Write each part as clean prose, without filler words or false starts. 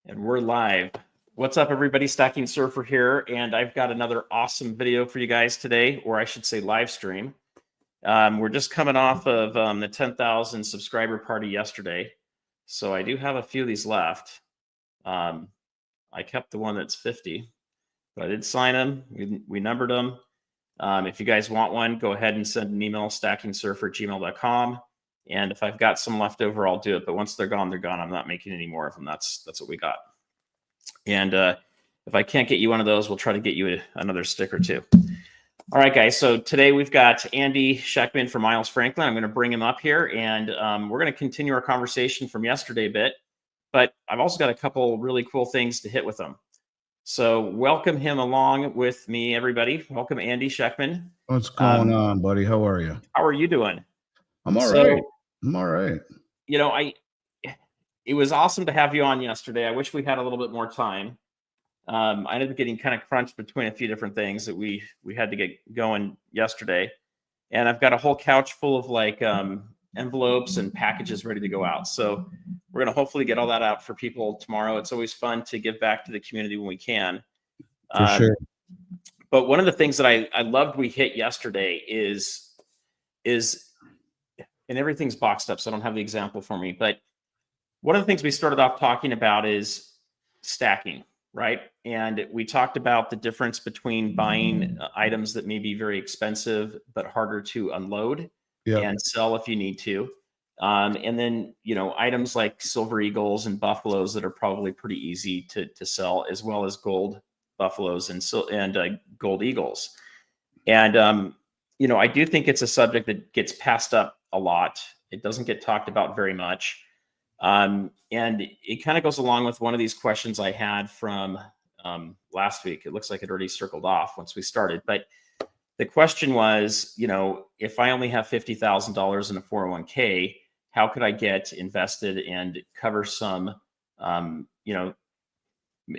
And we're live. What's up, everybody? Stacking Surfer here, and I've got another awesome video for you guys today, or I should say live stream. We're just coming off of the 10,000 subscriber party yesterday, so I do have a few of these left. I kept the one that's 50, but I did sign them. We numbered them. If you guys want one, go ahead and send an email, stackingsurfer@gmail.com. And if I've got some left over, I'll do it. But once they're gone, they're gone. I'm not making any more of them. That's what we got. And if I can't get you one of those, we'll try to get you another stick or two. All right, guys. So today we've got Andy Schectman from Miles Franklin. I'm going to bring him up here, and we're going to continue our conversation from yesterday a bit. But I've also got a couple really cool things to hit with him. So welcome him along with me, everybody. Welcome, Andy Schectman. What's going on, buddy? How are you? How are you doing? I'm all right. I'm all right. You know, it was awesome to have you on yesterday. I wish we had a little bit more time. I ended up getting kind of crunched between a few different things that we had to get going yesterday. And I've got a whole couch full of like envelopes and packages ready to go out. So we're going to hopefully get all that out for people tomorrow. It's always fun to give back to the community when we can. For sure. But one of the things that I loved we hit yesterday is and everything's boxed up, so I don't have the example for me. But one of the things we started off talking about is stacking, right? And we talked about the difference between buying items that may be very expensive but harder to unload and sell if you need to. And then, you know, items like silver eagles and buffaloes that are probably pretty easy to sell, as well as gold buffaloes and gold eagles. And, you know, I do think it's a subject that gets passed up a lot. It doesn't get talked about very much. And it kind of goes along with one of these questions I had from last week. It looks like it already circled off once we started. But the question was, you know, if I only have $50,000 in a 401k, how could I get invested and cover some, you know,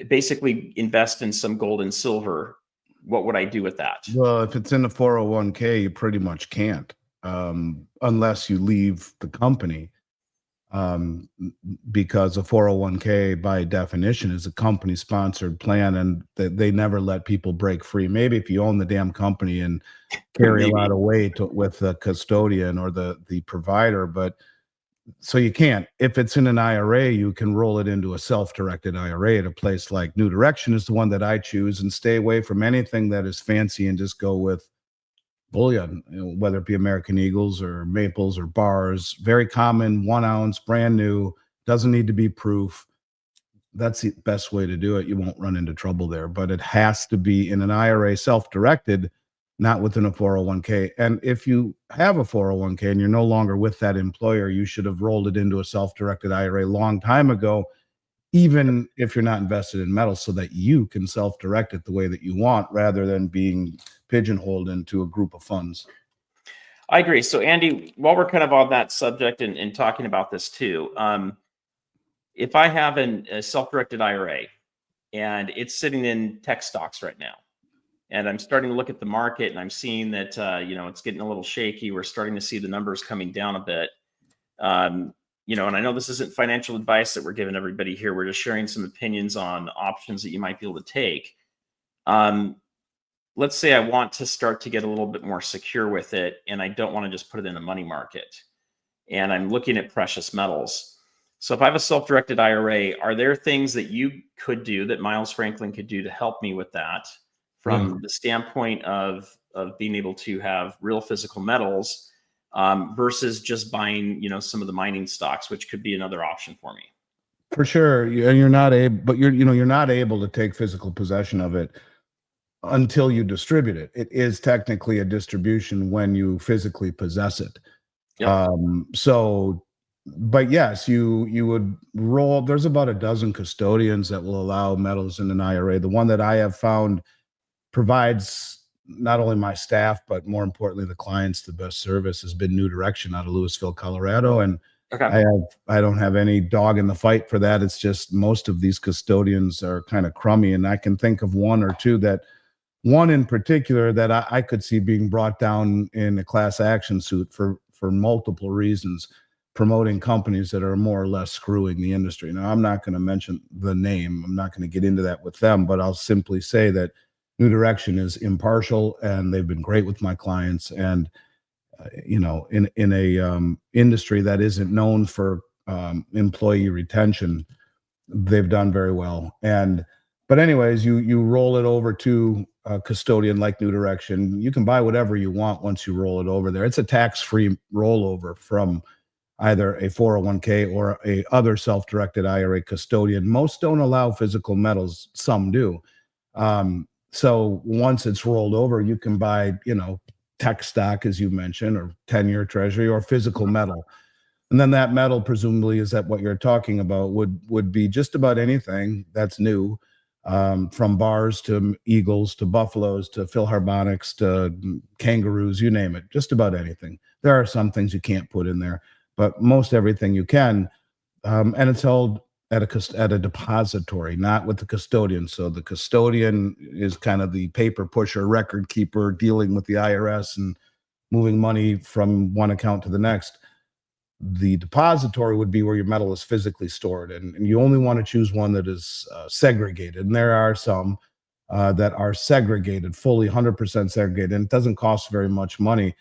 basically invest in some gold and silver? What would I do with that? Well, if it's in a 401k, you pretty much can't, unless you leave the company, because a 401k by definition is a company sponsored plan, and they never let people break free. Maybe if you own the damn company and carry a lot of weight with the custodian or the provider, but so you can't. If it's in an IRA, you can roll it into a self-directed IRA at a place like New Direction is the one that I choose, and stay away from anything that is fancy and just go with bullion, you know, whether it be American Eagles or Maples or bars. Very common, 1 ounce, brand new, doesn't need to be proof. That's the best way to do it. You won't run into trouble there, but it has to be in an IRA, self-directed, not within a 401k. And if you have a 401k and you're no longer with that employer, you should have rolled it into a self-directed IRA a long time ago, even if you're not invested in metals, so that you can self-direct it the way that you want, rather than being pigeonholed into a group of funds. I agree. So Andy, while we're kind of on that subject and talking about this too, if I have a self-directed IRA and it's sitting in tech stocks right now, and I'm starting to look at the market and I'm seeing that, you know, it's getting a little shaky. We're starting to see the numbers coming down a bit. You know, and I know this isn't financial advice that we're giving everybody here. We're just sharing some opinions on options that you might be able to take. Let's say I want to start to get a little bit more secure with it, and I don't want to just put it in a money market. And I'm looking at precious metals. So if I have a self-directed IRA, are there things that you could do, that Miles Franklin could do to help me with that? From the standpoint of being able to have real physical metals versus just buying, you know, some of the mining stocks, which could be another option for me. For sure. And you're not able, but you're not able to take physical possession of it until you distribute it. It is technically a distribution when you physically possess it. Yep. But yes, you would roll. There's about a dozen custodians that will allow metals in an IRA. The one that I have found provides not only my staff, but more importantly, the clients, the best service has been New Direction out of Louisville, Colorado. And I don't have any dog in the fight for that. It's just most of these custodians are kind of crummy. And I can think of one or two one in particular that I could see being brought down in a class action suit for multiple reasons. promoting companies that are more or less screwing the industry. Now, I'm not going to mention the name. I'm not going to get into that with them, but I'll simply say that New Direction is impartial, and they've been great with my clients. And you know, in a industry that isn't known for employee retention, they've done very well. And but anyways, you roll it over to a custodian like New Direction. You can buy whatever you want once you roll it over there. It's a tax-free rollover from either a 401k or a other self-directed IRA custodian. Most don't allow physical metals, some do. So once it's rolled over, you can buy, you know, tech stock, as you mentioned, or 10-year treasury, or physical metal. And then that metal, presumably, is that what you're talking about, would be just about anything that's new, from bars to eagles to buffaloes to philharmonics to kangaroos, you name it, just about anything. There are some things you can't put in there, but most everything you can. And it's held at a depository, not with the custodian. So the custodian is kind of the paper pusher, record keeper, dealing with the IRS and moving money from one account to the next. The depository would be where your metal is physically stored, and you only want to choose one that is segregated. And there are some that are segregated, fully 100% segregated, and it doesn't cost very much money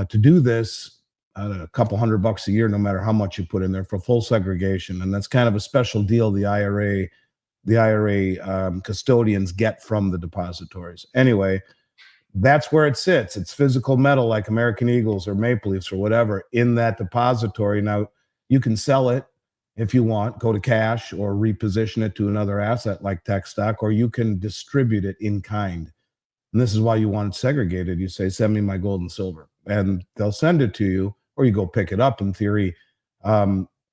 to do this. A couple $100 a year, no matter how much you put in there, for full segregation. And that's kind of a special deal the IRA custodians get from the depositories. Anyway, that's where it sits. It's physical metal, like American Eagles or Maple Leafs or whatever, in that depository. Now, you can sell it if you want, go to cash, or reposition it to another asset like tech stock, or you can distribute it in kind. And this is why you want it segregated. You say, send me my gold and silver, and they'll send it to you, or you go pick it up, in theory,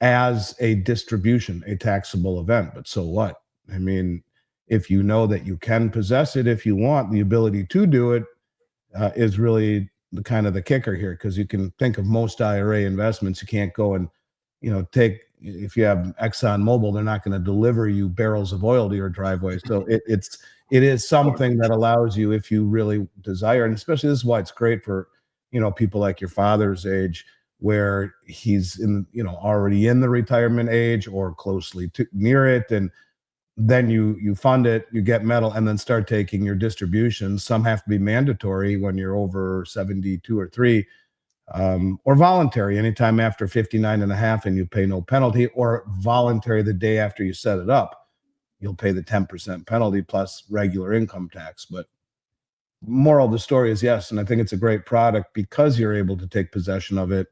as a distribution, a taxable event. But so what? I mean, if you know that you can possess it if you want, the ability to do it is really the kind of the kicker here, because you can think of most IRA investments. You can't go and, you know, if you have Exxon Mobil, they're not going to deliver you barrels of oil to your driveway. So it is something that allows you, if you really desire, and especially this is why it's great for, you know, people like your father's age, where he's in, you know, already in the retirement age or closely near it. And then you fund it, you get metal, and then start taking your distributions. Some have to be mandatory when you're over 72 or 3, or voluntary anytime after 59 and a half, and you pay no penalty, or voluntary the day after you set it up. You'll pay the 10% penalty plus regular income tax. But moral of the story is yes, and I think it's a great product because you're able to take possession of it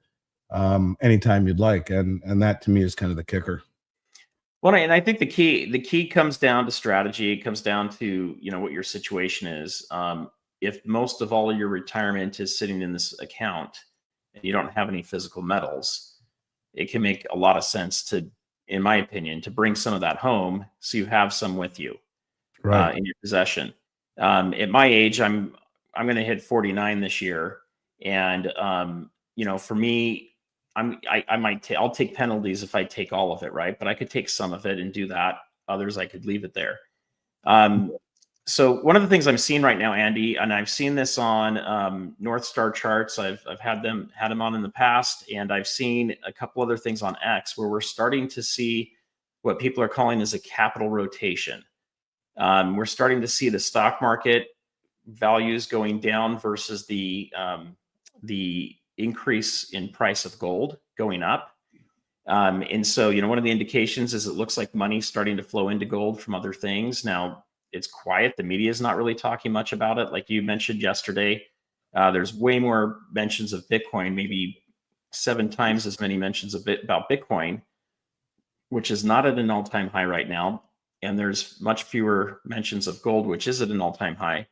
anytime you'd like, and that to me is kind of the kicker. Well, and I think the key comes down to strategy. It comes down to, you know, what your situation is. If most of all of your retirement is sitting in this account and you don't have any physical metals, it can make a lot of sense to, in my opinion, to bring some of that home so you have some with you, Right. in your possession. At my age, I'm going to hit 49 this year, and you know, for me, I'll take penalties if I take all of it, right? But I could take some of it and do that. Others, I could leave it there. So one of the things I'm seeing right now, Andy, and I've seen this on North Star charts. I've had them on in the past, and I've seen a couple other things on X where we're starting to see what people are calling as a capital rotation. We're starting to see the stock market values going down versus the increase in price of gold going up. And so, you know, one of the indications is it looks like money's starting to flow into gold from other things. Now, it's quiet. The media is not really talking much about it. Like you mentioned yesterday, there's way more mentions of Bitcoin, maybe 7 times as many mentions about Bitcoin, which is not at an all-time high right now. And there's much fewer mentions of gold, which is at an all-time high.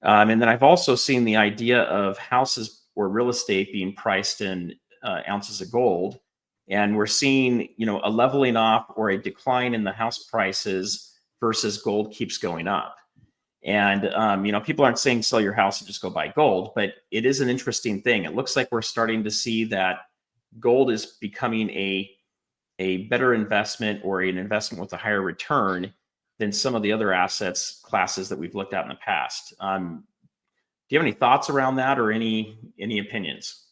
And then I've also seen the idea of houses or real estate being priced in ounces of gold. And we're seeing, you know, a leveling off or a decline in the house prices versus gold keeps going up. And, you know, people aren't saying sell your house and just go buy gold, but it is an interesting thing. It looks like we're starting to see that gold is becoming a better investment, or an investment with a higher return than some of the other assets classes that we've looked at in the past. Do you have any thoughts around that, or any opinions?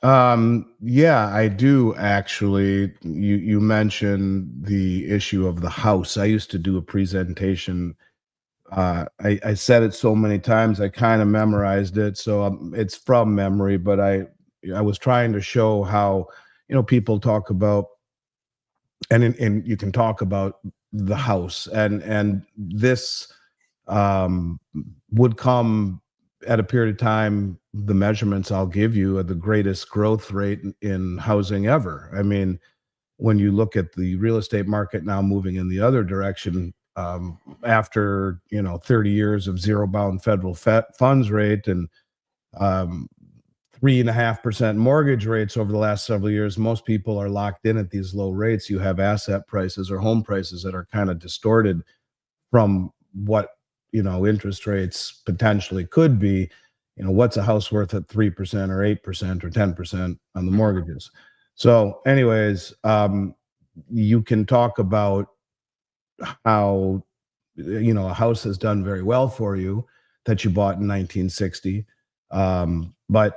Yeah, I do actually. You mentioned the issue of the house. I used to do a presentation. I said it so many times, I kind of memorized it, so it's from memory. But I was trying to show how, people talk about, and you can talk about the house, and this um, would come at a period of time. The measurements I'll give you are the greatest growth rate in housing ever. I mean, when you look at the real estate market now moving in the other direction, after 30 years of zero bound federal funds rate and um, 3.5% mortgage rates over the last several years, most people are locked in at these low rates. You have asset prices or home prices that are kind of distorted from what interest rates potentially could be. What's a house worth at 3% or 8% or 10% on the mortgages? So anyways, you can talk about how a house has done very well for you that you bought in 1960, but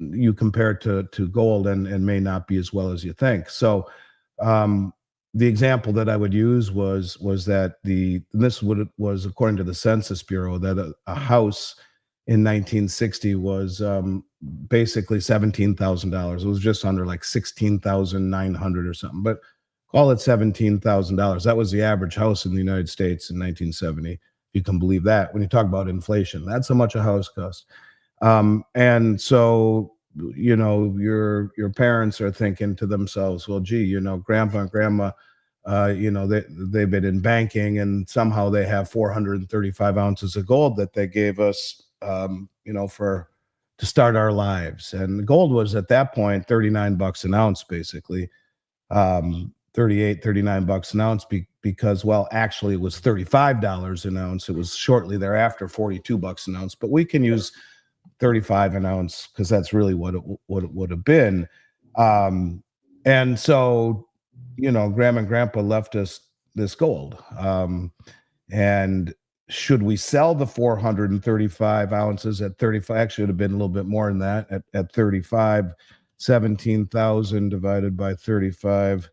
you compare it to gold, and may not be as well as you think. So the example that I would use was that was according to the Census Bureau, that a house in 1960 was basically $17,000. It was just under like 16,900 or something, but call it $17,000. That was the average house in the United States in 1970. You can believe that. When you talk about inflation, that's how much a house costs. And so, your parents are thinking to themselves, well, gee, grandpa and grandma, they've been in banking, and somehow they have 435 ounces of gold that they gave us, to start our lives. And the gold was at that point $39 an ounce, basically. 38, $39 an ounce, because, well, actually it was $35 an ounce. It was shortly thereafter $42 an ounce, but we can use 35 an ounce because that's really what it would have been. And so, grandma and grandpa left us this gold. And should we sell the 435 ounces at 35? Actually, it would have been a little bit more than that at 35. 17,000 divided by 35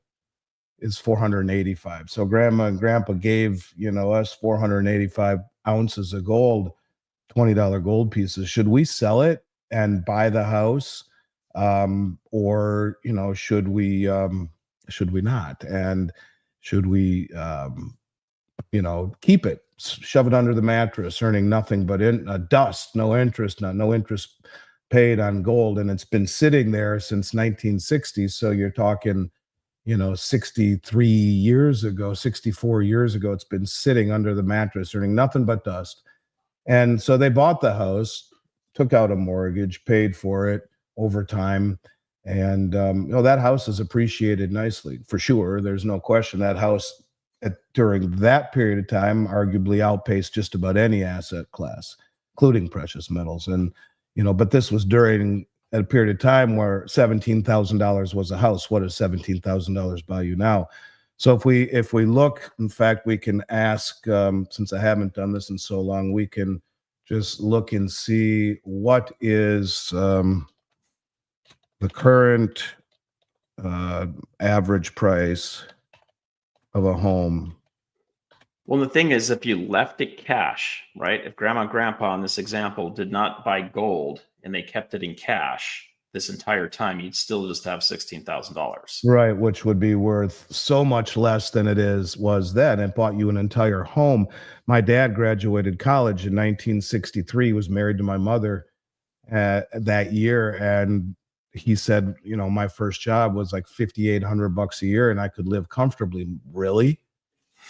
is 485. So grandma and grandpa gave, us 485 ounces of gold, $20 gold pieces. Should we sell it and buy the house? Or, should we not? And should we, keep it, shove it under the mattress, earning nothing but dust, no interest paid on gold, and it's been sitting there since 1960. So you're talking, 63 years ago, 64 years ago, it's been sitting under the mattress, earning nothing but dust. And so they bought the house, took out a mortgage, paid for it over time. And, that house has appreciated nicely, for sure. There's no question that house during that period of time arguably outpaced just about any asset class, including precious metals. And, but this was during a period of time where $17,000 was a house. What does $17,000 buy you now? So if we look, in fact, we can ask, since I haven't done this in so long, we can just look and see what is the current average price of a home. Well, the thing is, if you left it cash, right? If grandma and grandpa in this example did not buy gold and they kept it in cash this entire time, you'd still just have $16,000. Right, which would be worth so much less than was then. It bought you an entire home. My dad graduated college in 1963, was married to my mother that year, and he said, my first job was like $5,800 a year, and I could live comfortably. Really?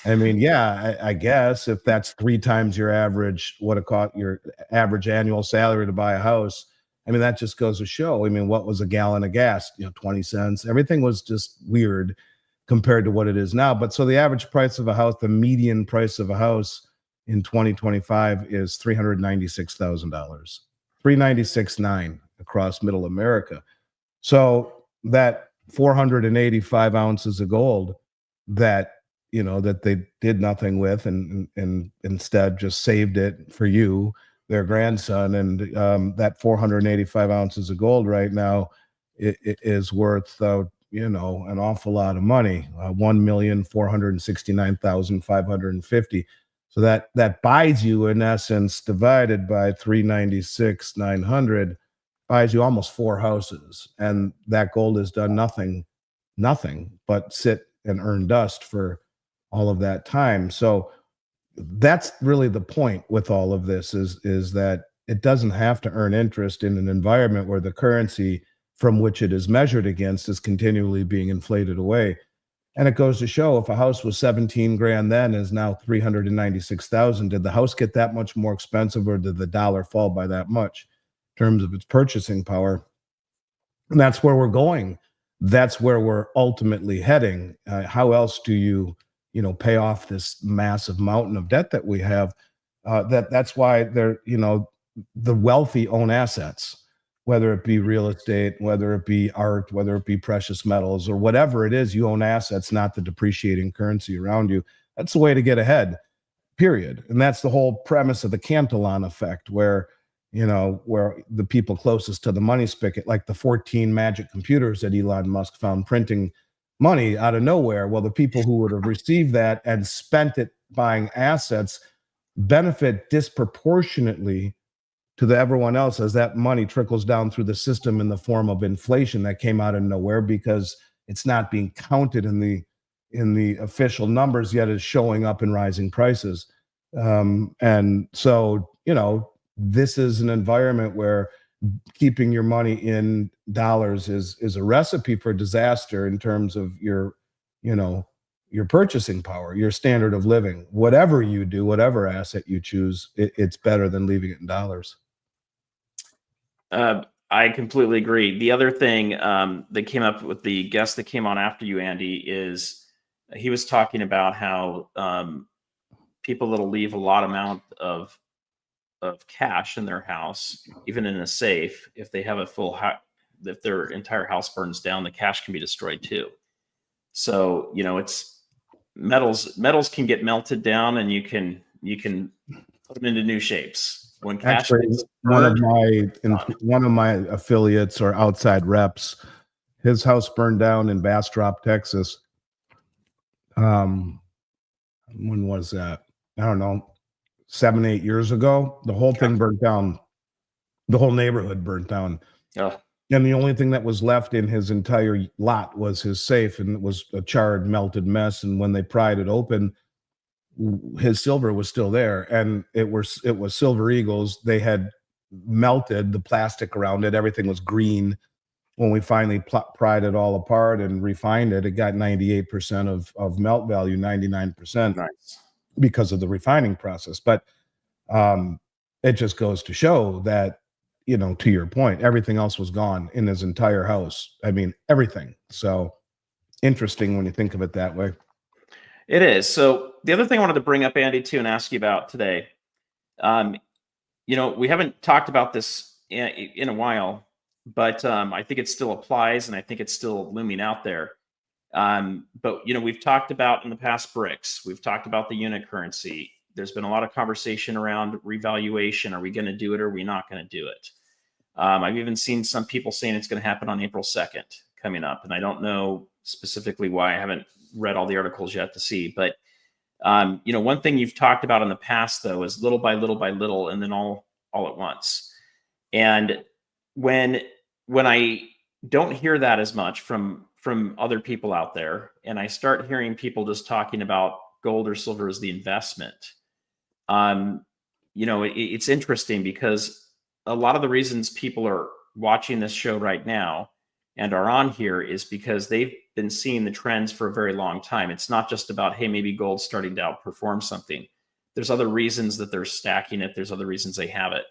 I mean, yeah, I guess if that's 3 times your average, your average annual salary to buy a house. I mean, that just goes to show. I mean, what was a gallon of gas? 20 cents. Everything was just weird compared to what it is now. But so the average price of a house, the median price of a house in 2025 is $396,000, 396.9 across Middle America. So that 485 ounces of gold that that they did nothing with, and instead just saved it for you, their grandson, and that 485 ounces of gold right now is worth, an awful lot of money, 1,469,550. So that buys you, in essence, divided by 396,900, buys you almost 4 houses, and that gold has done nothing but sit and earn dust for all of that time. So that's really the point with all of this is that it doesn't have to earn interest in an environment where the currency from which it is measured against is continually being inflated away. And it goes to show, if a house was 17 grand then is now 396,000, did the house get that much more expensive, or did the dollar fall by that much in terms of its purchasing power? And that's where we're going. That's where we're ultimately heading. How else do you pay off this massive mountain of debt that we have? That's why the wealthy own assets, whether it be real estate, whether it be art, whether it be precious metals, or whatever it is. You own assets, not the depreciating currency around you. That's the way to get ahead, period. And that's the whole premise of the Cantillon effect, where the people closest to the money spigot, like the 14 magic computers that Elon Musk found printing money out of nowhere. Well, the people who would have received that and spent it buying assets benefit disproportionately to everyone else, as that money trickles down through the system in the form of inflation that came out of nowhere, because it's not being counted in the official numbers, yet is showing up in rising prices. And so, this is an environment where keeping your money in dollars is a recipe for disaster in terms of your purchasing power, your standard of living. Whatever you do, whatever asset you choose, it's better than leaving it in dollars. I completely agree. The other thing that came up with the guest that came on after you, Andy, is he was talking about how people that'll leave a lot amount of cash in their house, even in a safe, if they have a full if their entire house burns down, the cash can be destroyed too. So it's metals can get melted down, and you can put them into new shapes. When cash actually, one of my affiliates or outside reps, his house burned down in Bastrop, Texas. When was that? I don't know, 7-8 years ago. The whole thing burnt down. The whole neighborhood burnt down. And the only thing that was left in his entire lot was his safe, and it was a charred, melted mess. And when they pried it open, his silver was still there, and it was Silver Eagles. They had melted the plastic around it. Everything was green. When we finally pried it all apart and refined it, it got 98% of melt value, 99%. Nice. Because of the refining process. But it just goes to show that, to your point, everything else was gone in his entire house. I mean, everything. So interesting when you think of it that way. It is. So the other thing I wanted to bring up, Andy, too, and ask you about today, we haven't talked about this in a while, but I think it still applies, and I think it's still looming out there. But we've talked about in the past BRICS, we've talked about the unit currency. There's been a lot of conversation around revaluation. Are we going to do it, or are we not going to do it? I've even seen some people saying it's going to happen on April 2nd coming up. And I don't know specifically why. I haven't read all the articles yet to see, but one thing you've talked about in the past, though, is little by little by little, and then all at once. And when I don't hear that as much from other people out there, and I start hearing people just talking about gold or silver as the investment, it's interesting, because a lot of the reasons people are watching this show right now and are on here is because they've been seeing the trends for a very long time. It's not just about, hey, maybe gold's starting to outperform something. There's other reasons that they're stacking it. There's other reasons they have it.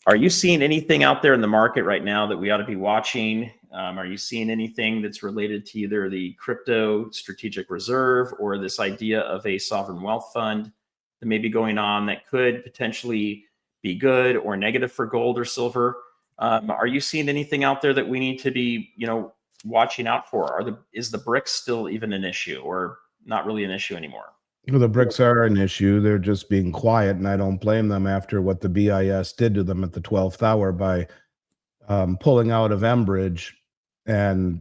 Are you seeing anything out there in the market right now that we ought to be watching? Are you seeing anything that's related to either the crypto strategic reserve or this idea of a sovereign wealth fund that may be going on that could potentially be good or negative for gold or silver? Are you seeing anything out there that we need to be, watching out for? Is the BRICS still even an issue, or not really an issue anymore? Well, the BRICS are an issue. They're just being quiet, and I don't blame them after what the BIS did to them at the 12th hour by pulling out of Enbridge and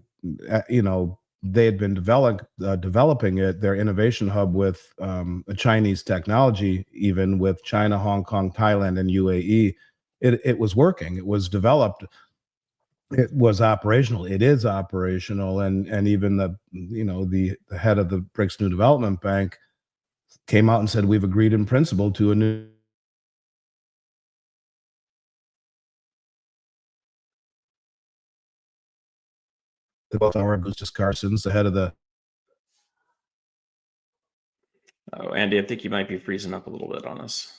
they had been developing it, their innovation hub with a Chinese technology, even with China, Hong Kong, Thailand, and UAE. It was working. It was developed. It was operational. It is operational, and even the head of the BRICS New Development Bank came out and said, we've agreed in principle to a new. Both our Augustus Carson's the head of the. Oh, Andy, I think you might be freezing up a little bit on us.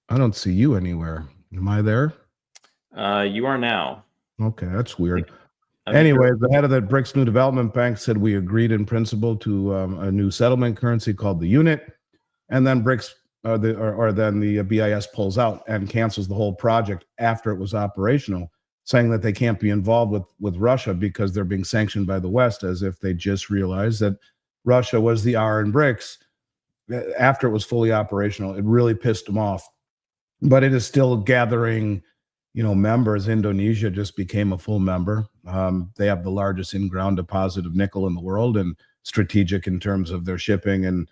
I don't see you anywhere. Am I there? You are now. Okay, that's weird. Anyway, the head of the BRICS New Development Bank said we agreed in principle to a new settlement currency called the unit, and then BRICS then the BIS pulls out and cancels the whole project after it was operational, saying that they can't be involved with Russia because they're being sanctioned by the West, as if they just realized that Russia was the R in BRICS after it was fully operational. It really pissed them off, but it is still gathering members. Indonesia just became a full member. They have the largest in-ground deposit of nickel in the world, and strategic in terms of their shipping and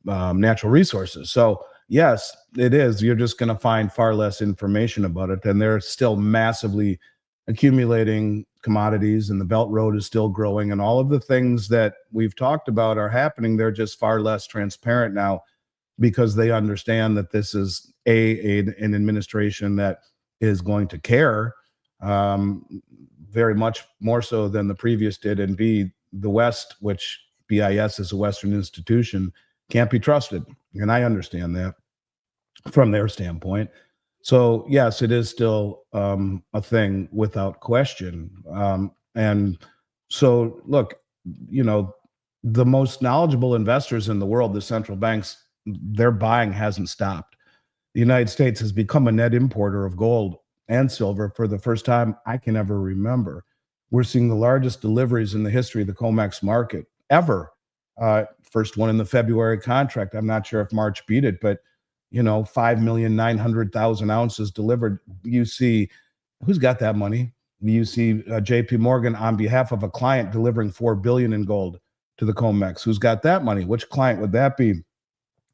natural resources. So yes, it is. You're just going to find far less information about it, and they're still massively accumulating commodities, and the Belt Road is still growing, and all of the things that we've talked about are happening. They're just far less transparent now, because they understand that this is an administration that is going to care very much more so than the previous did, and B, the West, which BIS is a Western institution, can't be trusted. And I understand that from their standpoint. So yes, it is still a thing without question. And so look, the most knowledgeable investors in the world, the central banks, their buying hasn't stopped. The United States has become a net importer of gold and silver for the first time I can ever remember. We're seeing the largest deliveries in the history of the COMEX market ever. First one in the February contract. I'm not sure if March beat it, but 5,900,000 ounces delivered. You see, who's got that money? You see JP Morgan on behalf of a client delivering $4 billion in gold to the COMEX. Who's got that money? Which client would that be?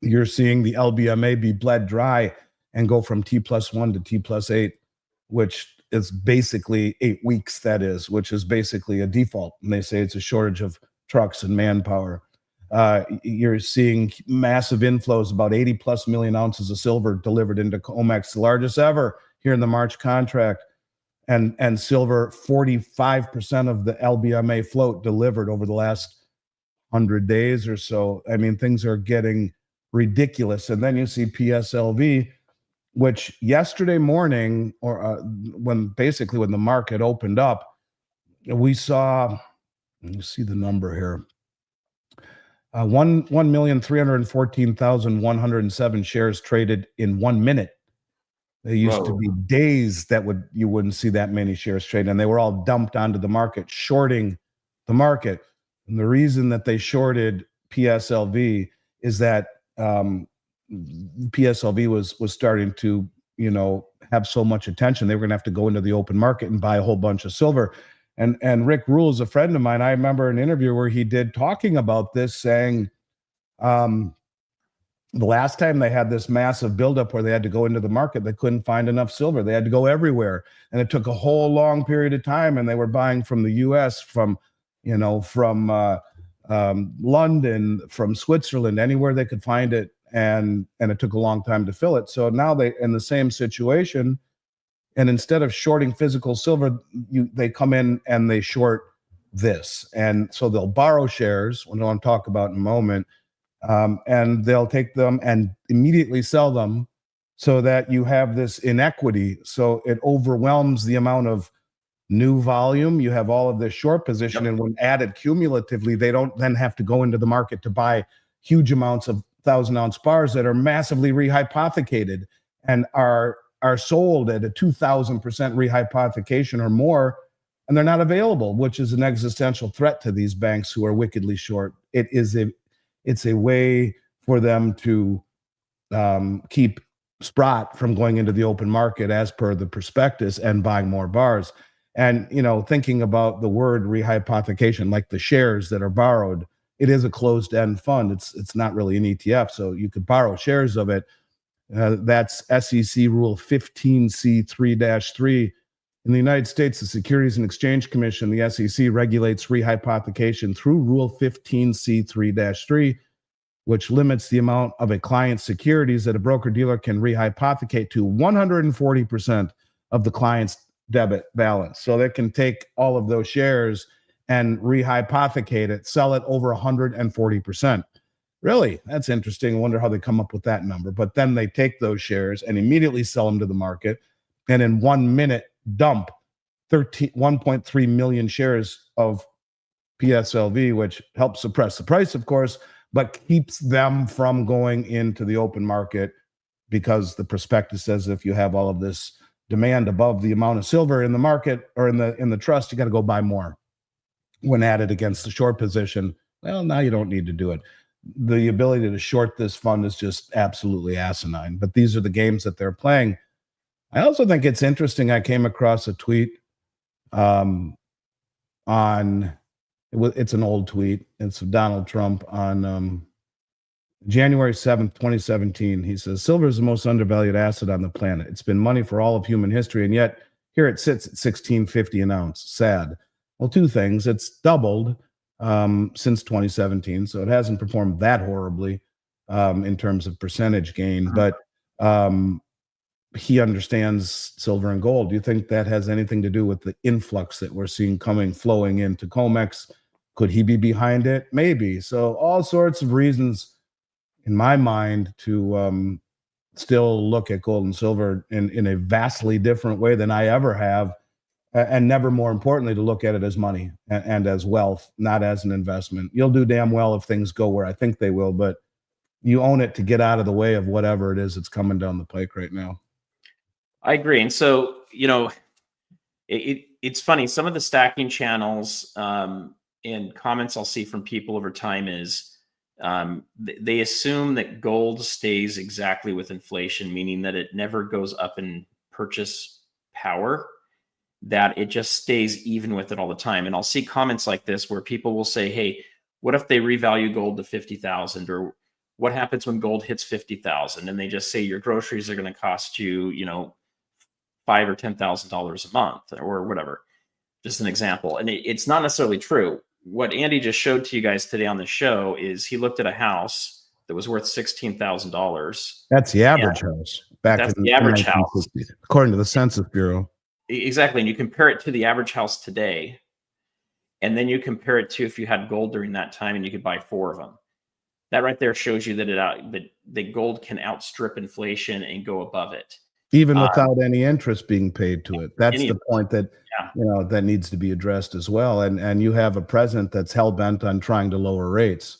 You're seeing the LBMA be bled dry and go from T+1 to T+8, which is basically 8 weeks, that is, which is basically a default. And they say it's a shortage of trucks and manpower. You're seeing massive inflows, about 80+ million ounces of silver delivered into COMEX, the largest ever here in the March contract. And silver, 45% of the LBMA float delivered over the last 100 days or so. I mean, things are getting ridiculous. And then you see PSLV, which yesterday morning, or when the market opened up, we saw, you see the number here, 1,314,107 shares traded in 1 minute. There used to be days that you wouldn't see that many shares traded, and they were all dumped onto the market, shorting the market. And the reason that they shorted PSLV is that PSLV was starting to, have so much attention. They were going to have to go into the open market and buy a whole bunch of silver. And Rick Rule is a friend of mine. I remember an interview where he did talking about this, saying the last time they had this massive buildup where they had to go into the market, they couldn't find enough silver. They had to go everywhere. And it took a whole long period of time. And they were buying from the US, from London, from Switzerland, anywhere they could find it. And it took a long time to fill it. So now they're in the same situation. And instead of shorting physical silver, they come in and they short this. And so they'll borrow shares, which I'll talk about in a moment, and they'll take them and immediately sell them, so that you have this inequity. So it overwhelms the amount of new volume. You have all of this short position, and when added cumulatively, they don't then have to go into the market to buy huge amounts of 1,000-ounce bars that are massively rehypothecated and are sold at a 2,000% rehypothecation or more, and they're not available, which is an existential threat to these banks who are wickedly short. It's a way for them to keep Sprott from going into the open market as per the prospectus and buying more bars. And, thinking about the word rehypothecation, like the shares that are borrowed, it is a closed-end fund. It's not really an ETF, so you could borrow shares of it. That's SEC Rule 15C3-3. In the United States, the Securities and Exchange Commission, the SEC, regulates rehypothecation through Rule 15C3-3, which limits the amount of a client's securities that a broker-dealer can rehypothecate to 140% of the client's debit balance. So they can take all of those shares and rehypothecate it, sell it over 140%. Really? That's interesting. I wonder how they come up with that number. But then they take those shares and immediately sell them to the market, and in 1 minute dump 1.3 million shares of PSLV, which helps suppress the price, of course, but keeps them from going into the open market, because the prospectus says if you have all of this demand above the amount of silver in the market or in the trust, you got to go buy more. When added against the short position, well, now you don't need to do it. The ability to short this fund is just absolutely asinine. But these are the games that they're playing. I also think it's interesting. I came across a tweet it's an old tweet. It's Donald Trump on January 7th, 2017. He says, silver is the most undervalued asset on the planet. It's been money for all of human history, and yet here it sits at $16.50 an ounce. Sad. Well, two things. It's doubled since 2017, so it hasn't performed that horribly in terms of percentage gain, but he understands silver and gold. Do you think that has anything to do with the influx that we're seeing flowing into COMEX? Could he be behind it? Maybe. So all sorts of reasons in my mind to still look at gold and silver in a vastly different way than I ever have, and never more importantly, to look at it as money and as wealth, not as an investment. You'll do damn well if things go where I think they will, but you own it to get out of the way of whatever it is that's coming down the pike right now. I agree. And so, it's funny. Some of the stacking channels and comments I'll see from people over time is they assume that gold stays exactly with inflation, meaning that it never goes up in purchase power, that it just stays even with it all the time. And I'll see comments like this where people will say, hey, what if they revalue gold to 50,000, or what happens when gold hits 50,000? And they just say your groceries are going to cost you, $5,000 or $10,000 a month or whatever. Just an example. And it's not necessarily true. What Andy just showed to you guys today on the show is he looked at a house that was worth $16,000. That's the average house That's the average house, according to the Census Bureau. Exactly. And you compare it to the average house today, and then you compare it to if you had gold during that time and you could buy 4 of them. That right there shows you that that gold can outstrip inflation and go above it, even without any interest being paid to it. That's the point that yeah. That needs to be addressed as well. And you have a president that's hell bent on trying to lower rates.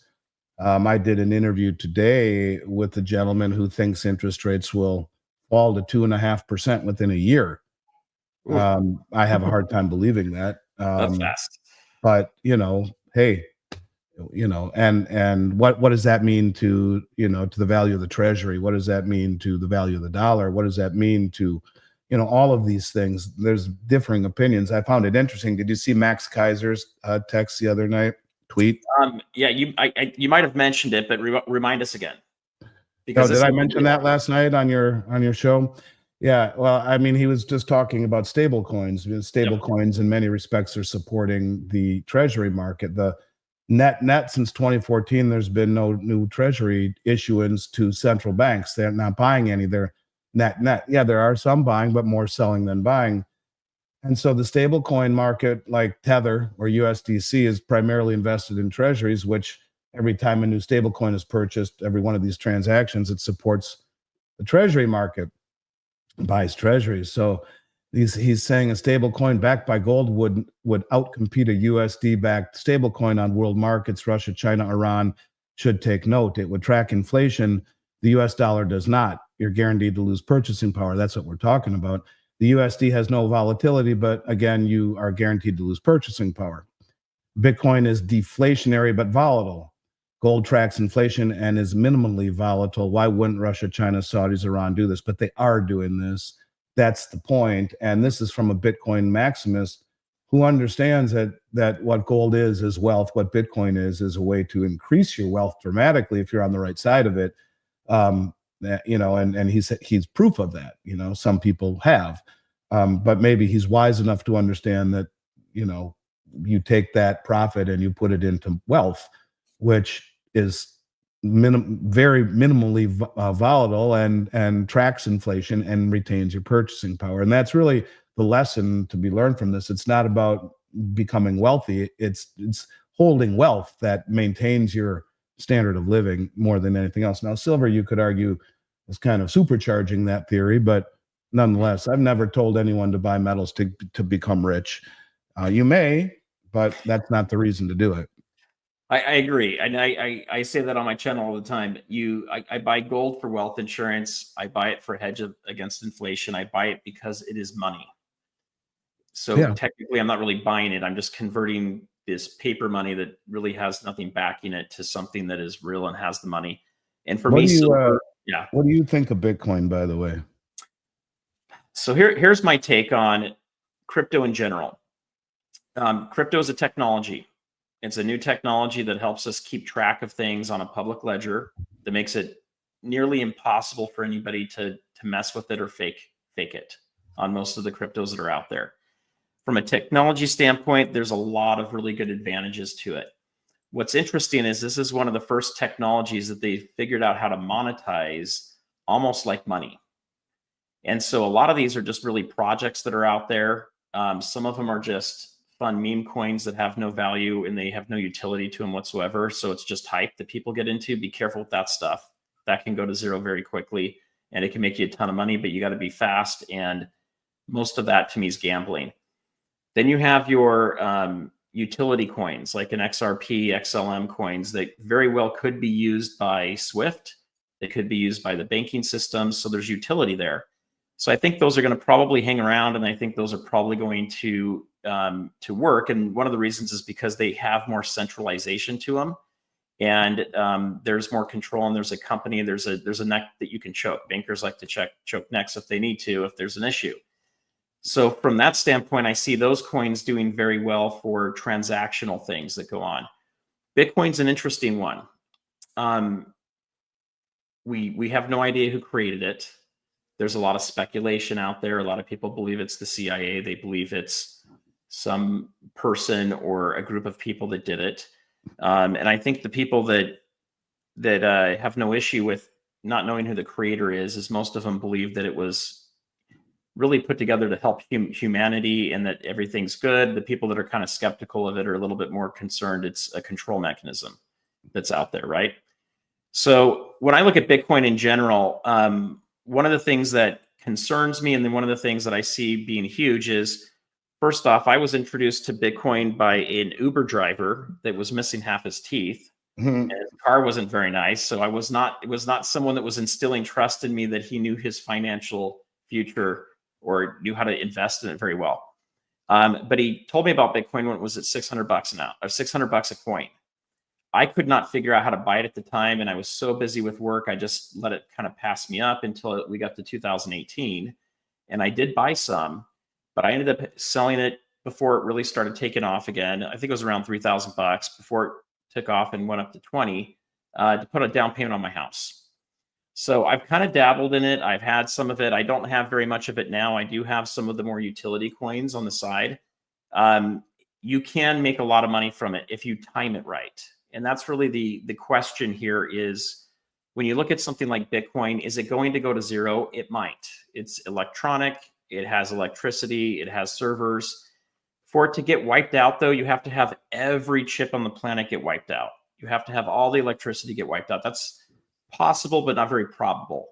I did an interview today with a gentleman who thinks interest rates will fall to 2.5% within a year. I have a hard time believing that. That's fast. But hey, and what does that mean to to the value of the treasury? What does that mean to the value of the dollar? What does that mean to all of these things? There's differing opinions. I found it interesting. Did you see Max Kaiser's text the other night? Tweet? Yeah, you might have mentioned it, but remind us again. Because did I mention that last night on your show? Yeah, well, I mean, he was just talking about stable coins. Stable coins in many respects are supporting the treasury market. The net since 2014, there's been no new treasury issuance to central banks. They're not buying any. They're net. Yeah, there are some buying, but more selling than buying. And so the stable coin market, like Tether or USDC, is primarily invested in treasuries, which every time a new stable coin is purchased, every one of these transactions, it supports the treasury market, buys treasuries. So he's saying a stable coin backed by gold would outcompete a USD backed stable coin on world markets. Russia, China, Iran should take note. It would track inflation. The US dollar does not. You're guaranteed to lose purchasing power. That's what we're talking about. The USD has no volatility, but again, you are guaranteed to lose purchasing power. Bitcoin is deflationary but volatile. Gold tracks inflation and is minimally volatile. Why wouldn't Russia, China, Saudis, Iran do this? But they are doing this. That's the point. And this is from a Bitcoin maximist who understands that what gold is wealth. What Bitcoin is a way to increase your wealth dramatically if you're on the right side of it. And he's proof of that. Some people have, but maybe he's wise enough to understand that, you take that profit and you put it into wealth, which is very minimally volatile and tracks inflation and retains your purchasing power. And that's really the lesson to be learned from this. It's not about becoming wealthy. It's holding wealth that maintains your standard of living more than anything else. Now, silver, you could argue, is kind of supercharging that theory, but nonetheless, I've never told anyone to buy metals to become rich. You may, but that's not the reason to do it. I agree. And I say that on my channel all the time. I buy gold for wealth insurance. I buy it for hedge against inflation. I buy it because it is money. So technically, I'm not really buying it. I'm just converting this paper money that really has nothing backing it to something that is real and has the money. And for me, silver, yeah. What do you think of Bitcoin, by the way? So here's my take on crypto in general. Crypto is a technology. It's a new technology that helps us keep track of things on a public ledger that makes it nearly impossible for anybody to mess with it or fake it on most of the cryptos that are out there. From a technology standpoint, there's a lot of really good advantages to it. What's interesting is this is one of the first technologies that they figured out how to monetize almost like money. And so a lot of these are just really projects that are out there. Some of them are just fun meme coins that have no value and they have no utility to them whatsoever. So it's just hype that people get into. Be careful with that stuff. That can go to zero very quickly and it can make you a ton of money, but you got to be fast. And most of that to me is gambling. Then you have your utility coins like an XRP, XLM coins that very well could be used by Swift. They could be used by the banking system. So there's utility there. So I think those are going to probably hang around, and I think those are probably going to work. And one of the reasons is because they have more centralization to them, and there's more control. And there's a company, there's a neck that you can choke. Bankers like to choke necks if they need to, if there's an issue. So from that standpoint, I see those coins doing very well for transactional things that go on. Bitcoin's an interesting one. We have no idea who created it. There's a lot of speculation out there. A lot of people believe it's the CIA. They believe it's some person or a group of people that did it. And I think the people that have no issue with not knowing who the creator is most of them believe that it was really put together to help humanity and that everything's good. The people that are kind of skeptical of it are a little bit more concerned it's a control mechanism that's out there, right? So when I look at Bitcoin in general, one of the things that concerns me, and then one of the things that I see being huge is, first off, I was introduced to Bitcoin by an Uber driver that was missing half his teeth. And his car wasn't very nice. So it was not someone that was instilling trust in me that he knew his financial future or knew how to invest in it very well. But he told me about Bitcoin when it was at $600 an hour, or $600 a coin. I could not figure out how to buy it at the time, and I was so busy with work, I just let it kind of pass me up until we got to 2018. And I did buy some, but I ended up selling it before it really started taking off again. I think it was around $3,000 before it took off and went up to 20 to put a down payment on my house. So I've kind of dabbled in it. I've had some of it. I don't have very much of it now. I do have some of the more utility coins on the side. You can make a lot of money from it if you time it right. And that's really the question here is, when you look at something like Bitcoin, is it going to go to zero? It might. It's electronic. It has electricity. It has servers. For it to get wiped out, though, you have to have every chip on the planet get wiped out. You have to have all the electricity get wiped out. That's possible, but not very probable.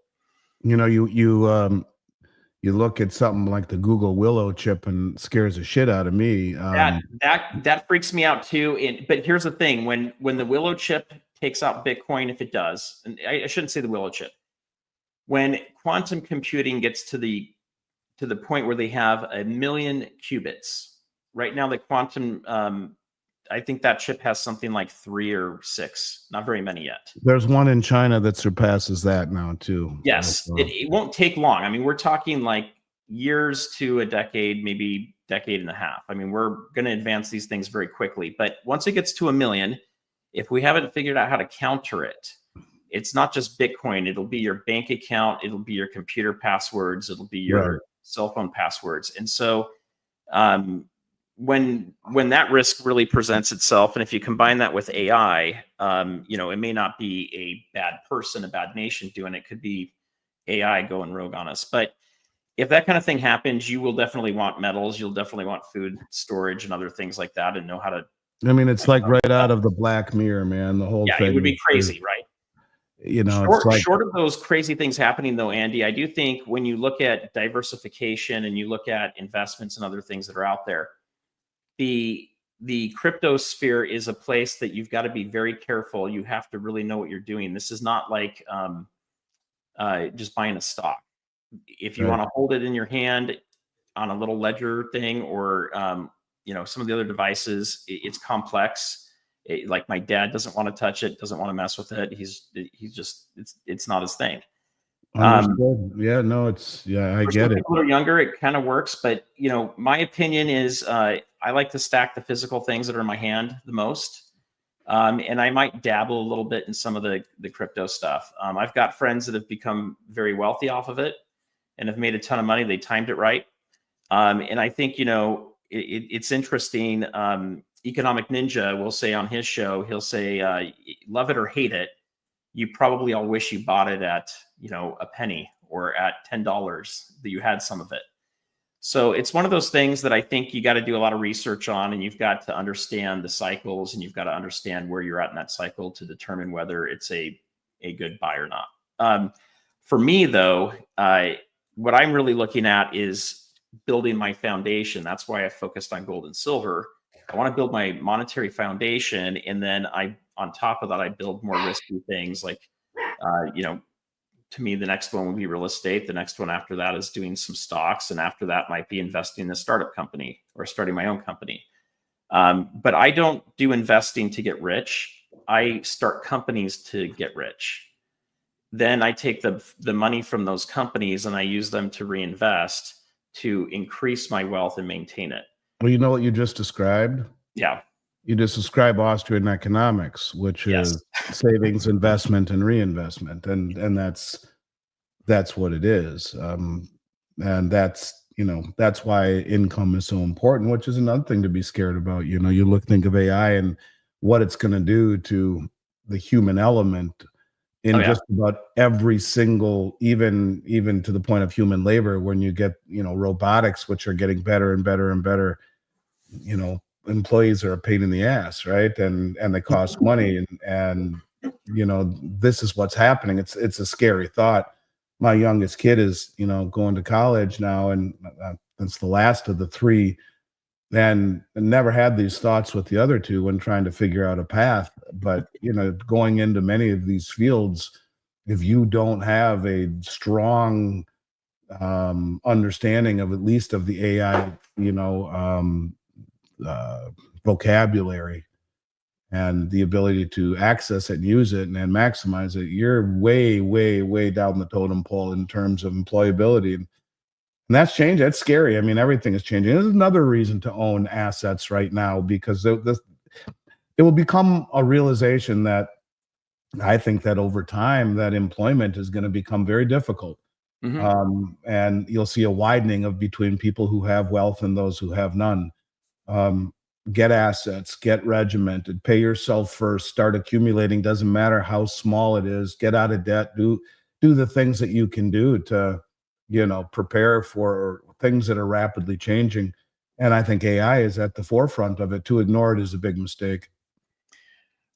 You know, you look at something like the Google Willow chip and scares the shit out of me. That freaks me out too. But here's the thing: when the Willow chip takes out Bitcoin, if it does, and I shouldn't say the Willow chip, when quantum computing gets to the point where they have 1 million qubits, right now the quantum I think that chip has something like 3 or 6, not very many yet. There's one in China that surpasses that now too. Yes, it won't take long. I mean, we're talking like years to a decade, maybe decade and a half. I mean, we're going to advance these things very quickly. But once it gets to 1 million, if we haven't figured out how to counter it, it's not just Bitcoin. It'll be your bank account. It'll be your computer passwords. It'll be your cell phone passwords. And so when that risk really presents itself, and if you combine that with AI, it may not be a bad person, a bad nation doing it. It could be AI going rogue on us. But if that kind of thing happens, you will definitely want metals. You'll definitely want food storage and other things like that, and know how to. I mean, it's like right out of the Black Mirror, man. The whole thing. It would be crazy, right? Short of those crazy things happening, though, Andy, I do think when you look at diversification and you look at investments and other things that are out there, the crypto sphere is a place that you've got to be very careful. You have to really know what you're doing. This is not like just buying a stock. If you want to hold it in your hand on a little ledger thing, or some of the other devices, it's complex. Like my dad doesn't want to touch it, doesn't want to mess with it. He's just it's not his thing. Understood. I get it. People are younger, it kind of works, but my opinion is I like to stack the physical things that are in my hand the most, and I might dabble a little bit in some of the crypto stuff. I've got friends that have become very wealthy off of it and have made a ton of money. They timed it right, and I think it's interesting. Economic Ninja will say on his show, he'll say, love it or hate it, you probably all wish you bought it at, a penny or at $10, that you had some of it. So it's one of those things that I think you got to do a lot of research on, and you've got to understand the cycles, and you've got to understand where you're at in that cycle to determine whether it's a good buy or not. For me, though, what I'm really looking at is building my foundation. That's why I focused on gold and silver. I want to build my monetary foundation, and then on top of that, I build more risky things like, to me, the next one would be real estate. The next one after that is doing some stocks, and after that might be investing in a startup company or starting my own company. But I don't do investing to get rich. I start companies to get rich. Then I take the money from those companies and I use them to reinvest to increase my wealth and maintain it. Well, you know what you just described? Yeah. You just described Austrian economics, which is savings, investment, and reinvestment, and that's what it is. And that's why income is so important, which is another thing to be scared about. You think of AI and what it's going to do to the human element in just about every single, even to the point of human labor, when you get robotics, which are getting better and better and better. Employees are a pain in the ass, right? And they cost money, and this is what's happening. It's a scary thought. My youngest kid is going to college now, and it's the last of the three, and never had these thoughts with the other two when trying to figure out a path. But going into many of these fields, if you don't have a strong understanding of at least of the AI vocabulary and the ability to access it and use it and maximize it, you're way, way, way down the totem pole in terms of employability. And that's changed. That's scary. I mean, everything is changing. There's another reason to own assets right now, because it will become a realization that I think that over time that employment is going to become very difficult. Mm-hmm. And you'll see a widening between people who have wealth and those who have none. Get assets, get regimented, pay yourself first, start accumulating. Doesn't matter how small it is. Get out of debt. Do the things that you can do to, prepare for things that are rapidly changing. And I think AI is at the forefront of it. To ignore it is a big mistake.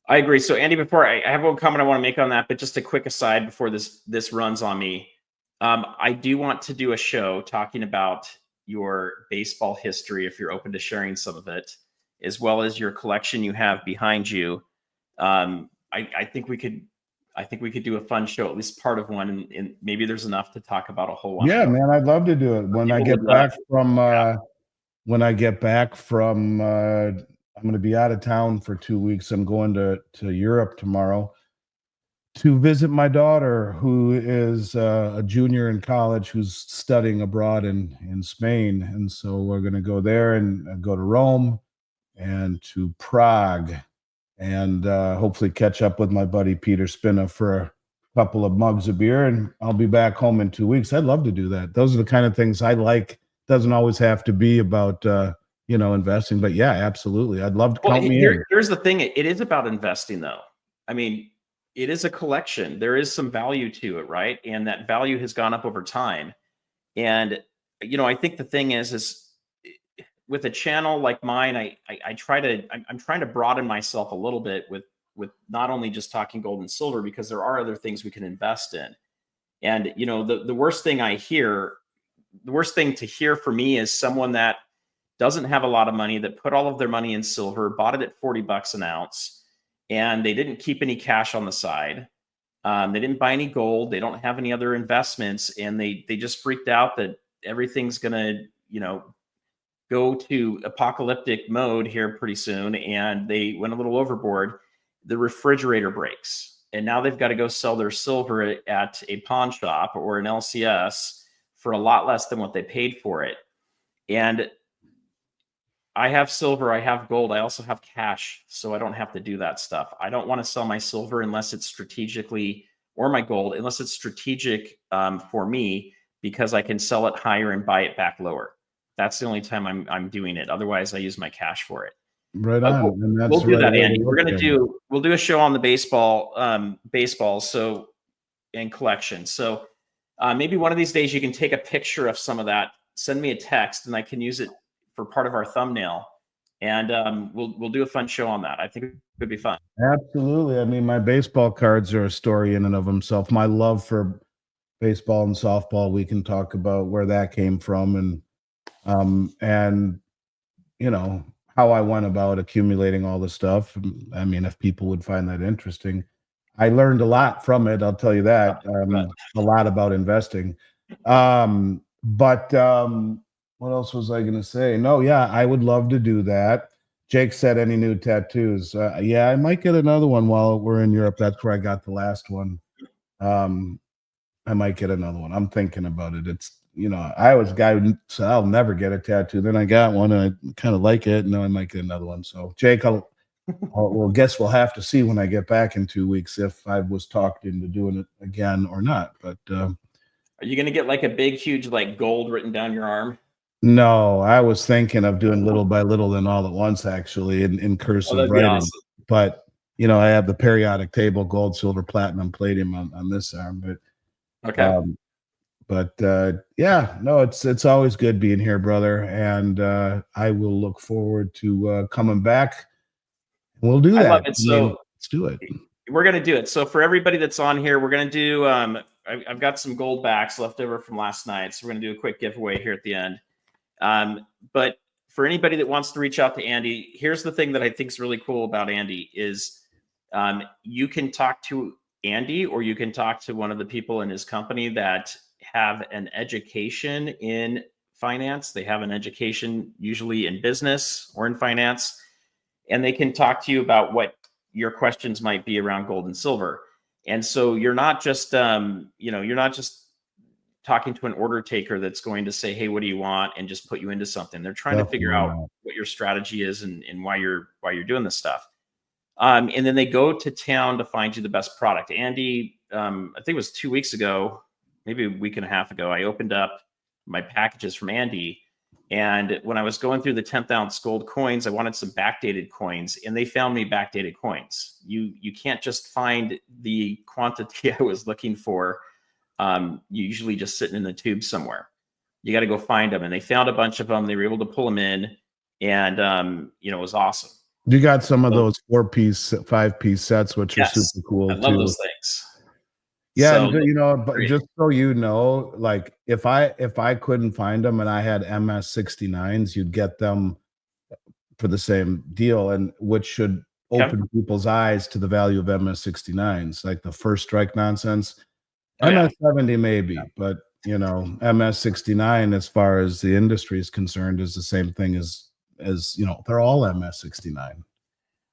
I agree. So Andy, before I have one comment I want to make on that, but just a quick aside before this runs on me. I do want to do a show talking about your baseball history, if you're open to sharing some of it, as well as your collection you have behind you. I think we could do a fun show, at least part of one, and maybe there's enough to talk about a whole one. Yeah, man, I'd love to do it when I get back from I'm going to be out of town for 2 weeks. I'm going to Europe tomorrow to visit my daughter, who is a junior in college, who's studying abroad in Spain. And so we're going to go there and go to Rome and to Prague, and hopefully catch up with my buddy Peter Spina for a couple of mugs of beer. And I'll be back home in 2 weeks. I'd love to do that. Those are the kind of things I like. Doesn't always have to be about investing, but yeah, absolutely. I'd love to count me in. Here's the thing. It is about investing, though. I mean, it is a collection. There is some value to it, right? And that value has gone up over time. And, I think the thing is with a channel like mine, I'm trying to broaden myself a little bit with not only just talking gold and silver, because there are other things we can invest in. And, the worst thing to hear for me is someone that doesn't have a lot of money, that put all of their money in silver, bought it at $40 an ounce, and they didn't keep any cash on the side. They didn't buy any gold. They don't have any other investments. And they just freaked out that everything's going to, go to apocalyptic mode here pretty soon. And they went a little overboard. The refrigerator breaks. And now they've got to go sell their silver at a pawn shop or an LCS for a lot less than what they paid for it. And I have silver, I have gold, I also have cash, so I don't have to do that stuff. I don't want to sell my silver unless it's strategically, or my gold, unless it's strategic for me, because I can sell it higher and buy it back lower. That's the only time I'm doing it. Otherwise, I use my cash for it. Right on. We'll do that, Andy. We'll do a show on the baseball, so, and collection. So maybe one of these days you can take a picture of some of that, send me a text, and I can use it for part of our thumbnail, and we'll do a fun show on that. I think it could be fun. Absolutely. I mean, my baseball cards are a story in and of themselves. My love for baseball and softball, we can talk about where that came from, and how I went about accumulating all the stuff. I mean, if people would find that interesting, I learned a lot from it. I'll tell you that. A lot about investing. But what else was I going to say? No, yeah, I would love to do that. Jake said, any new tattoos? Yeah, I might get another one while we're in Europe. That's where I got the last one. I might get another one. I'm thinking about it. It's, I was a guy who said, I'll never get a tattoo. Then I got one and I kind of like it. And now I might get another one. So Jake, we'll have to see when I get back in 2 weeks if I was talked into doing it again or not. But are you going to get like a big, huge, like gold written down your arm? No, I was thinking of doing little by little, then all at once, actually, in cursive writing. Awesome. But I have the periodic table: gold, silver, platinum, palladium on this arm. But okay. Yeah, no, it's always good being here, brother, and I will look forward to coming back. We'll do that. I love it. So let's do it. We're gonna do it. So for everybody that's on here, we're gonna do. I've got some gold backs left over from last night, so we're gonna do a quick giveaway here at the end. But for anybody that wants to reach out to Andy, here's the thing that I think is really cool about Andy is you can talk to Andy, or you can talk to one of the people in his company that have an education in finance. They have an education usually in business or in finance, and they can talk to you about what your questions might be around gold and silver. And so you're not just, you're not just talking to an order taker that's going to say, hey, what do you want? And just put you into something. They're trying to figure out what your strategy is and why you're doing this stuff. And then they go to town to find you the best product. Andy, I think it was 2 weeks ago, maybe a week and a half ago, I opened up my packages from Andy. And when I was going through the 10th ounce gold coins, I wanted some backdated coins, and they found me backdated coins. You can't just find the quantity I was looking for. Usually just sitting in the tube somewhere. You got to go find them. And they found a bunch of them. They were able to pull them in, and it was awesome. You got some of those 4-piece, 5-piece sets, which are super cool. I love those things. Yeah, so, but just so you know, like if I couldn't find them and I had MS-69s, you'd get them for the same deal, and which should open people's eyes to the value of MS-69s, like the first strike nonsense. MS-70 maybe, but MS-69, as far as the industry is concerned, is the same thing as as you know, they're all MS69.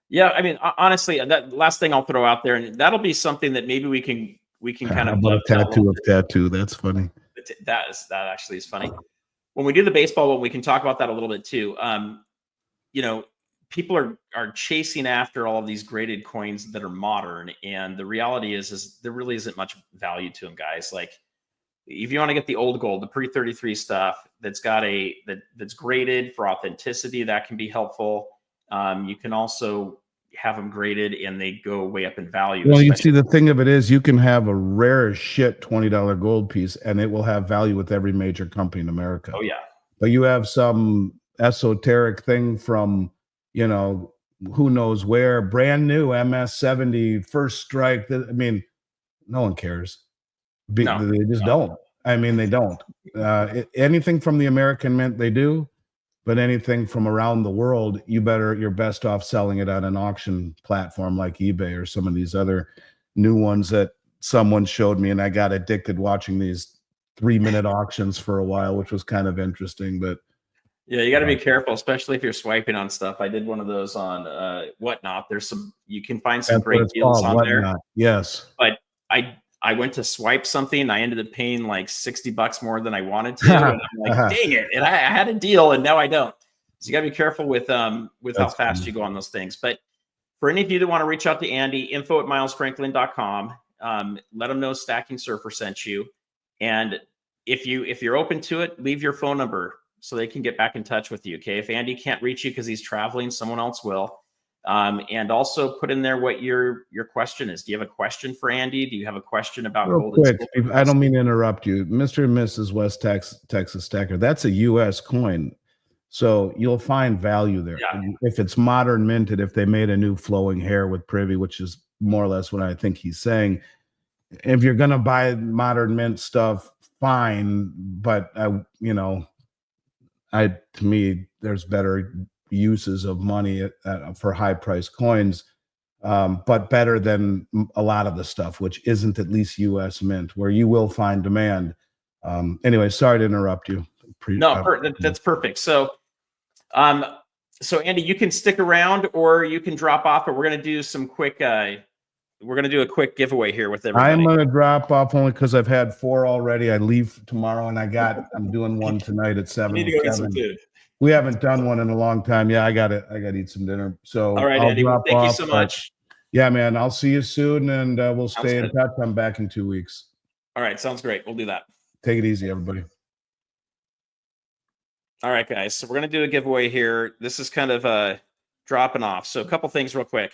Yeah, I mean, honestly, that last thing I'll throw out there, and that'll be something that maybe we can kind How of about a dovetail a little tattoo of tattoo? That's funny. bit. That actually is funny. When we do the baseball one, we can talk about that a little bit too. You know, people are chasing after all of these graded coins that are modern, and the reality is there really isn't much value to them, guys. Like, if you want to get the old gold, the pre-33 stuff that's got that's graded for authenticity, that can be helpful. You can also have them graded and they go way up in value. Well, you see, the thing of it is, you can have a rare as shit $20 gold piece, and it will have value with every major company in America. Oh yeah. But you have some esoteric thing from, you know, who knows where, brand new MS70 first strike. I mean, no one cares. No, They just don't. I mean, they don't. Anything from the American Mint, they do. But anything from around the world, you're best off selling it on an auction platform like eBay or some of these other new ones that someone showed me, and I got addicted watching these 3-minute auctions for a while, which was kind of interesting. But yeah, you got to be careful, especially if you're swiping on stuff. I did one of those on Whatnot. You can find some great deals on there. Yes, but I went to swipe something. I ended up paying like $60 more than I wanted to. And I'm like, dang it. And I had a deal and now I don't. So you gotta be careful with how fast you go on those things. But for any of you that want to reach out to Andy, info@milesfranklin.com. Let him know Stacking Surfer sent you. And if you're open to it, leave your phone number so they can get back in touch with you. Okay. If Andy can't reach you because he's traveling, someone else will. And also put in there what your question is. Do you have a question for Andy? Do you have a question about gold? Quick, I don't mean to interrupt you. Mr. and Mrs. West Texas Stacker, that's a U.S. coin. So you'll find value there. Yeah. If it's modern minted, if they made a new flowing hair with Privy, which is more or less what I think he's saying. If you're going to buy modern mint stuff, fine. But, to me, there's better uses of money for high price coins, but better than a lot of the stuff, which isn't at least US mint, where you will find demand. Anyway, sorry to interrupt you. That's perfect. So Andy, you can stick around or you can drop off, but we're going to do some quick a quick giveaway here with everybody. I'm going to drop off only because I've had 4 already. I leave tomorrow and I'm doing one tonight at 7. You need to go get some food. We haven't done one in a long time. Yeah, I got to eat some dinner. So all right, Andy, thank you so much. Yeah, man, I'll see you soon, and we'll stay in touch. I'm back in 2 weeks. All right, sounds great. We'll do that. Take it easy, everybody. All right, guys. So we're going to do a giveaway here. This is kind of dropping off. So a couple things real quick.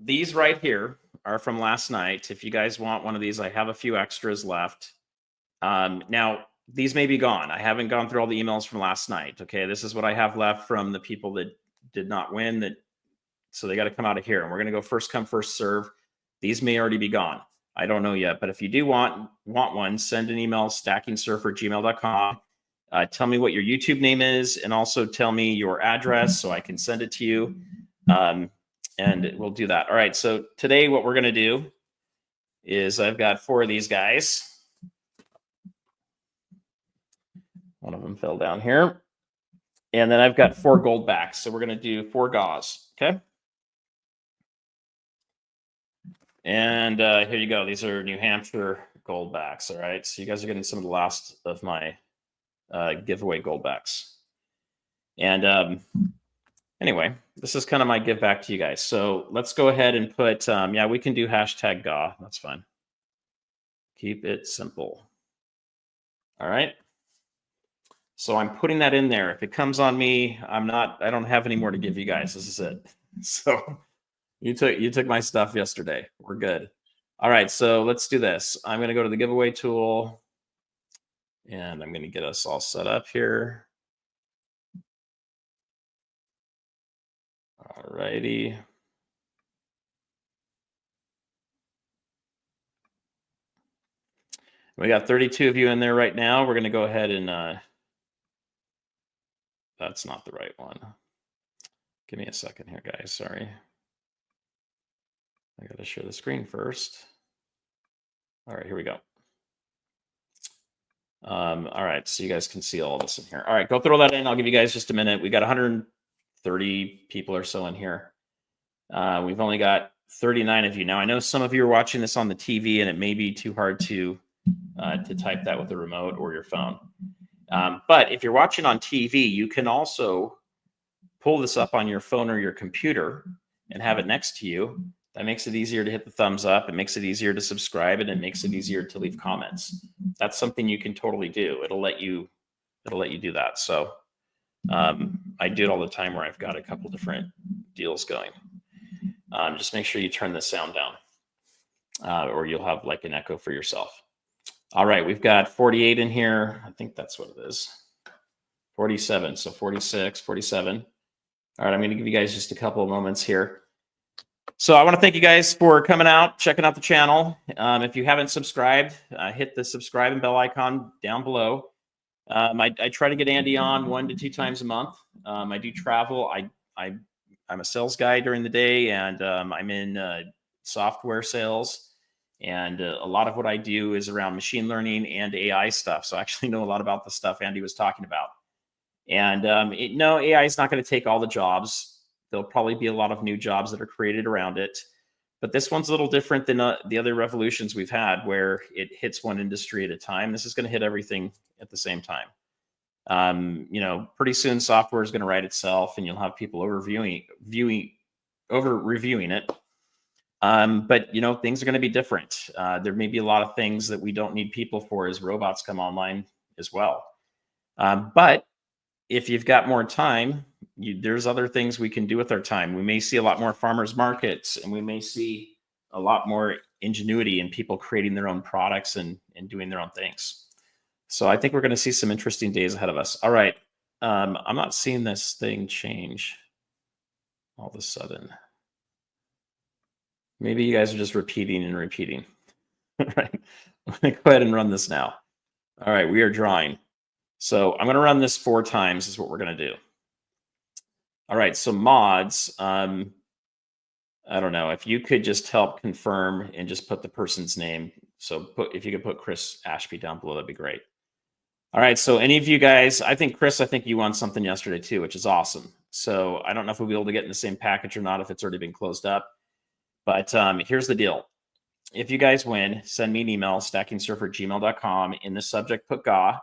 These right here are from last night. If you guys want one of these, I have a few extras left. Now, these may be gone. I haven't gone through all the emails from last night. Okay, this is what I have left from the people that did not win. So they got to come out of here, and we're going to go first come, first serve. These may already be gone. I don't know yet, but if you do want one, send an email, stackingsurfer@gmail.com. Tell me what your YouTube name is, and also tell me your address so I can send it to you. And we'll do that. All right. So today, what we're going to do is I've got 4 of these guys. One of them fell down here. And then I've got 4 gold backs. So we're going to do 4 gauze. Okay. And here you go. These are New Hampshire gold backs. All right. So you guys are getting some of the last of my giveaway gold backs. And anyway, this is kind of my give back to you guys. So let's go ahead and put, yeah, we can do #GA. That's fine. Keep it simple. All right. So I'm putting that in there. If it comes on me, I don't have any more to give you guys. This is it. So you took my stuff yesterday. We're good. All right. So let's do this. I'm going to go to the giveaway tool and I'm going to get us all set up here. All righty. We got 32 of you in there right now. We're going to go ahead and that's not the right one. Give me a second here, guys. Sorry. I got to share the screen first. All right, here we go. All right, so you guys can see all this in here. All right, go throw that in. I'll give you guys just a minute. We got 130 people or so in here. We've only got 39 of you. Now, I know some of you are watching this on the TV, and it may be too hard to type that with a remote or your phone. But if you're watching on TV, you can also pull this up on your phone or your computer and have it next to you. That makes it easier to hit the thumbs up. It makes it easier to subscribe, and it makes it easier to leave comments. That's something you can totally do. It'll let you do that. So I do it all the time where I've got a couple different deals going. Just make sure you turn the sound down, or you'll have like an echo for yourself. All right, we've got 48 in here. I think that's what it is. 47, so 46, 47. All right, I'm going to give you guys just a couple of moments here. So I want to thank you guys for coming out, checking out the channel. If you haven't subscribed, hit the subscribe and bell icon down below. I try to get Andy on 1 to 2 times a month. I do travel. I'm a sales guy during the day, and I'm in software sales. And a lot of what I do is around machine learning and AI stuff. So I actually know a lot about the stuff Andy was talking about. And no, AI is not going to take all the jobs. There'll probably be a lot of new jobs that are created around it. But this one's a little different than the other revolutions we've had, where it hits one industry at a time. This is going to hit everything at the same time. You know, pretty soon software is going to write itself, and you'll have people over reviewing it. But you know, things are going to be different. There may be a lot of things that we don't need people for as robots come online as well. But if you've got more time, there's other things we can do with our time. We may see a lot more farmers markets, and we may see a lot more ingenuity in people creating their own products and doing their own things. So I think we're going to see some interesting days ahead of us. All right. I'm not seeing this thing change all of a sudden. Maybe you guys are just repeating and repeating. All right. I'm going to go ahead and run this now. All right. We are drawing. So I'm going to run this 4 times is what we're going to do. All right. So mods, I don't know if you could just help confirm and just put the person's name. So if you could put Chris Ashby down below, that'd be great. All right. So any of you guys, I think you won something yesterday too, which is awesome. So I don't know if we'll be able to get in the same package or not, if it's already been closed up. But here's the deal. If you guys win, send me an email, stackingsurfer@gmail.com. In the subject, put GA.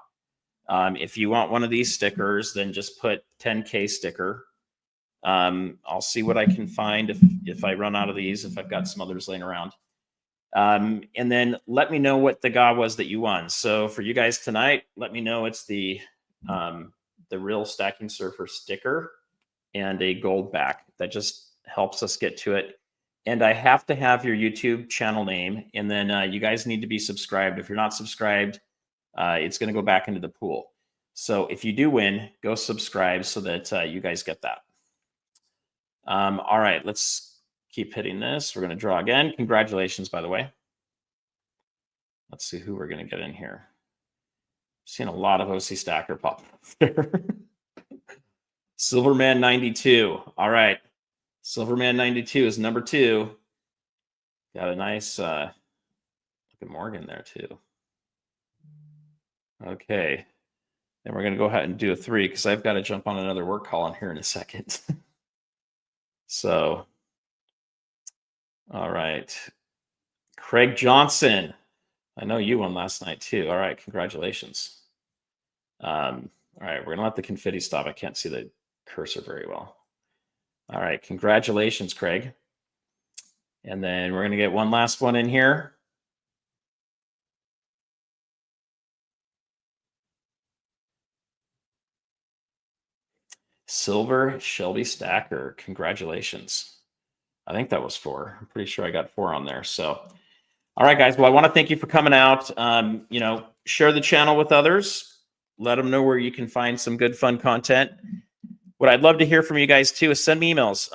If you want one of these stickers, then just put 10K sticker. I'll see what I can find if I run out of these, if I've got some others laying around. And then let me know what the GA was that you won. So for you guys tonight, let me know it's the real Stacking Surfer sticker and a gold back. That just helps us get to it. And I have to have your YouTube channel name. And then you guys need to be subscribed. If you're not subscribed, it's going to go back into the pool. So if you do win, go subscribe so that you guys get that. All right, let's keep hitting this. We're going to draw again. Congratulations, by the way. Let's see who we're going to get in here. Seeing a lot of OC Stacker pop up there. Silverman 92. All right. Silverman 92 is number 2. Got a nice look at Morgan there too. Okay. Then we're going to go ahead and do a 3 because I've got to jump on another work call on here in a second. So, all right. Craig Johnson. I know you won last night too. All right. Congratulations. All right. We're going to let the confetti stop. I can't see the cursor very well. All right. Congratulations, Craig. And then we're going to get one last one in here. Silver Shelby Stacker. Congratulations. I think that was 4. I'm pretty sure I got 4 on there. So, all right, guys. Well, I want to thank you for coming out. You know, share the channel with others. Let them know where you can find some good, fun content. What I'd love to hear from you guys too is send me emails.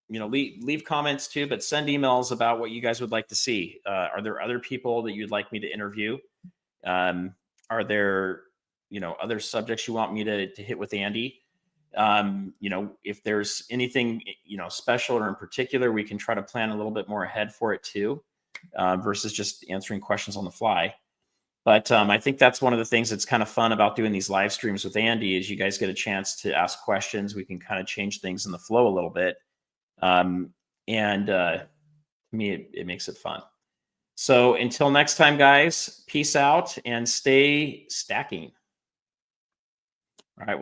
You know, leave comments too, but send emails about what you guys would like to see. Are there other people that you'd like me to interview? Are there, you know, other subjects you want me to hit with Andy? You know, if there's anything, you know, special or in particular, we can try to plan a little bit more ahead for it too, versus just answering questions on the fly. But I think that's one of the things that's kind of fun about doing these live streams with Andy is you guys get a chance to ask questions. We can kind of change things in the flow a little bit. To me, it makes it fun. So until next time, guys, peace out and stay stacking. All right.